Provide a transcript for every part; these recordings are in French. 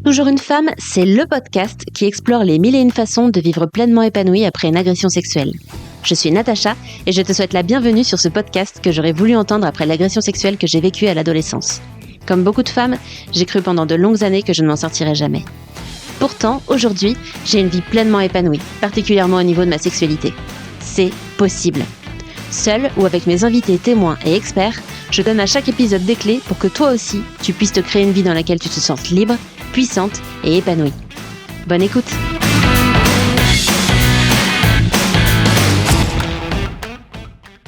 Toujours une femme, c'est le podcast qui explore les 1001 façons de vivre pleinement épanouie après une agression sexuelle. Je suis Natacha et je te souhaite la bienvenue sur ce podcast que j'aurais voulu entendre après l'agression sexuelle que j'ai vécue à l'adolescence. Comme beaucoup de femmes, j'ai cru pendant de longues années que je ne m'en sortirais jamais. Pourtant, aujourd'hui, j'ai une vie pleinement épanouie, particulièrement au niveau de ma sexualité. C'est possible. Seule ou avec mes invités témoins et experts, je donne à chaque épisode des clés pour que toi aussi, tu puisses te créer une vie dans laquelle tu te sentes libre, puissante et épanouie. Bonne écoute!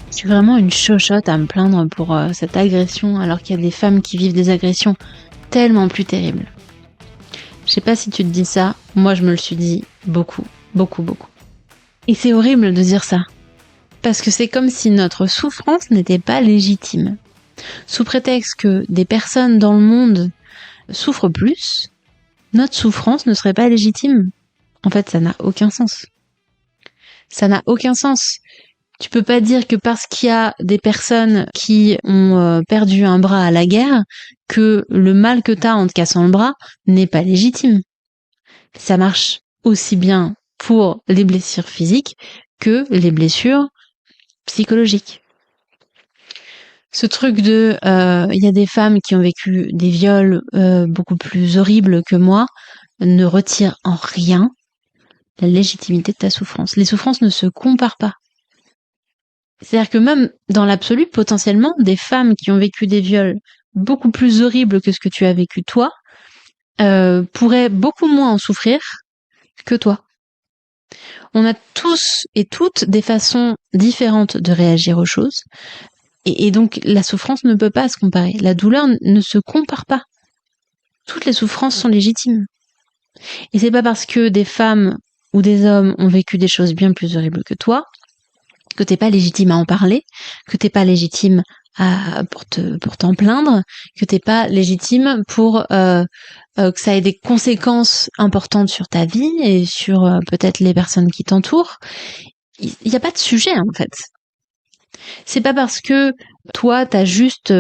Je suis vraiment une chochotte à me plaindre pour cette agression, alors qu'il y a des femmes qui vivent des agressions tellement plus terribles. Je sais pas si tu te dis ça, moi je me le suis dit beaucoup. Et c'est horrible de dire ça, parce que c'est comme si notre souffrance n'était pas légitime. Sous prétexte que des personnes dans le monde souffrent plus, notre souffrance ne serait pas légitime. En fait, ça n'a aucun sens. Ça n'a aucun sens. Tu peux pas dire que parce qu'il y a des personnes qui ont perdu un bras à la guerre, que le mal que t'as en te cassant le bras n'est pas légitime. Ça marche aussi bien pour les blessures physiques que les blessures psychologiques. Ce truc de il y a des femmes qui ont vécu des viols beaucoup plus horribles que moi ne retire en rien la légitimité de ta souffrance. Les souffrances ne se comparent pas. C'est-à-dire que même dans l'absolu, potentiellement, des femmes qui ont vécu des viols beaucoup plus horribles que ce que tu as vécu toi pourraient beaucoup moins en souffrir que toi. On a tous et toutes des façons différentes de réagir aux choses. Et donc, la souffrance ne peut pas se comparer. La douleur ne se compare pas. Toutes les souffrances sont légitimes. Et c'est pas parce que des femmes ou des hommes ont vécu des choses bien plus horribles que toi que t'es pas légitime à en parler, que t'es pas légitime pour t'en plaindre, que t'es pas légitime pour que ça ait des conséquences importantes sur ta vie et sur peut-être les personnes qui t'entourent. Il y a pas de sujet en fait. C'est pas parce que toi t'as juste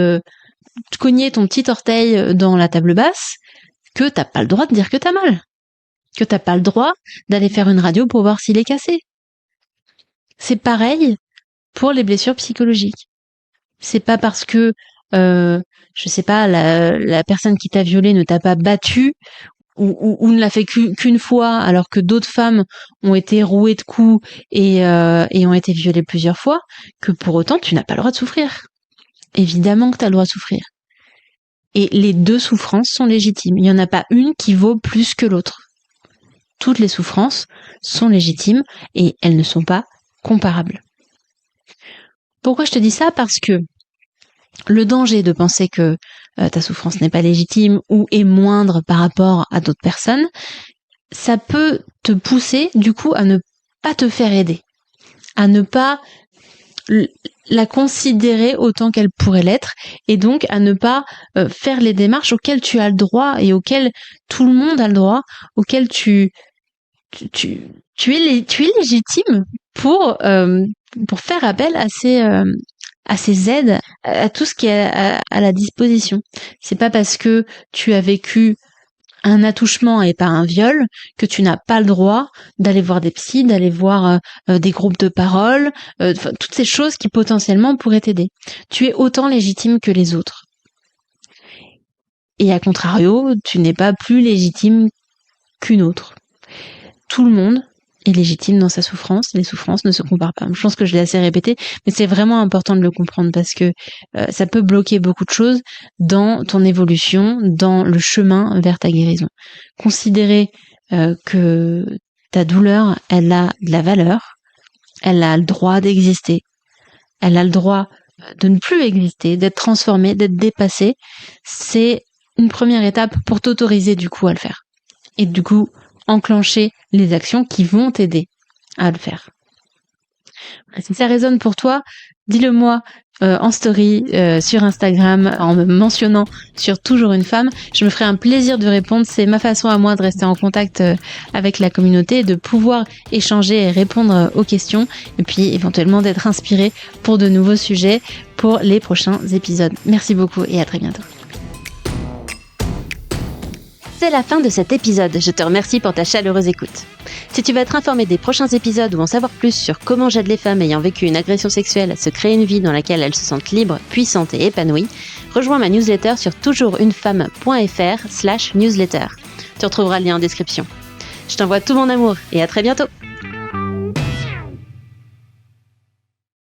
cogné ton petit orteil dans la table basse que t'as pas le droit de dire que t'as mal, que t'as pas le droit d'aller faire une radio pour voir s'il est cassé. C'est pareil pour les blessures psychologiques. C'est pas parce que je sais pas, la personne qui t'a violé ne t'a pas battu ou ne l'a fait qu'une fois, alors que d'autres femmes ont été rouées de coups et ont été violées plusieurs fois, que pour autant tu n'as pas le droit de souffrir. Évidemment que tu as le droit de souffrir. Et les deux souffrances sont légitimes. Il n'y en a pas une qui vaut plus que l'autre. Toutes les souffrances sont légitimes et elles ne sont pas comparables. Pourquoi je te dis ça ? Parce que le danger de penser que ta souffrance n'est pas légitime ou est moindre par rapport à d'autres personnes, ça peut te pousser du coup à ne pas te faire aider, à ne pas la considérer autant qu'elle pourrait l'être et donc à ne pas faire les démarches auxquelles tu as le droit et auxquelles tout le monde a le droit, auxquelles tu es légitime pour faire appel à ces aides, à tout ce qui est à la disposition. C'est pas parce que tu as vécu un attouchement et pas un viol que tu n'as pas le droit d'aller voir des psys, d'aller voir des groupes de parole, toutes ces choses qui potentiellement pourraient t'aider. Tu es autant légitime que les autres. Et à contrario, tu n'es pas plus légitime qu'une autre. Tout le monde est légitime dans sa souffrance, les souffrances ne se comparent pas. Je pense que je l'ai assez répété, mais c'est vraiment important de le comprendre parce que ça peut bloquer beaucoup de choses dans ton évolution, dans le chemin vers ta guérison. Considérer que ta douleur, elle a de la valeur, elle a le droit d'exister, elle a le droit de ne plus exister, d'être transformée, d'être dépassée, c'est une première étape pour t'autoriser du coup à le faire. Et du coup, enclencher les actions qui vont t'aider à le faire. Si ça résonne pour toi, dis-le moi en story sur Instagram en me mentionnant sur Toujours une femme. Je me ferai un plaisir de répondre. C'est ma façon à moi de rester en contact avec la communauté, de pouvoir échanger et répondre aux questions et puis éventuellement d'être inspirée pour de nouveaux sujets pour les prochains épisodes. Merci beaucoup et à très bientôt. C'est la fin de cet épisode, je te remercie pour ta chaleureuse écoute. Si tu veux être informé des prochains épisodes ou en savoir plus sur comment j'aide les femmes ayant vécu une agression sexuelle à se créer une vie dans laquelle elles se sentent libres, puissantes et épanouies, rejoins ma newsletter sur toujoursunefemme.fr/newsletter. Tu retrouveras le lien en description. Je t'envoie tout mon amour et à très bientôt.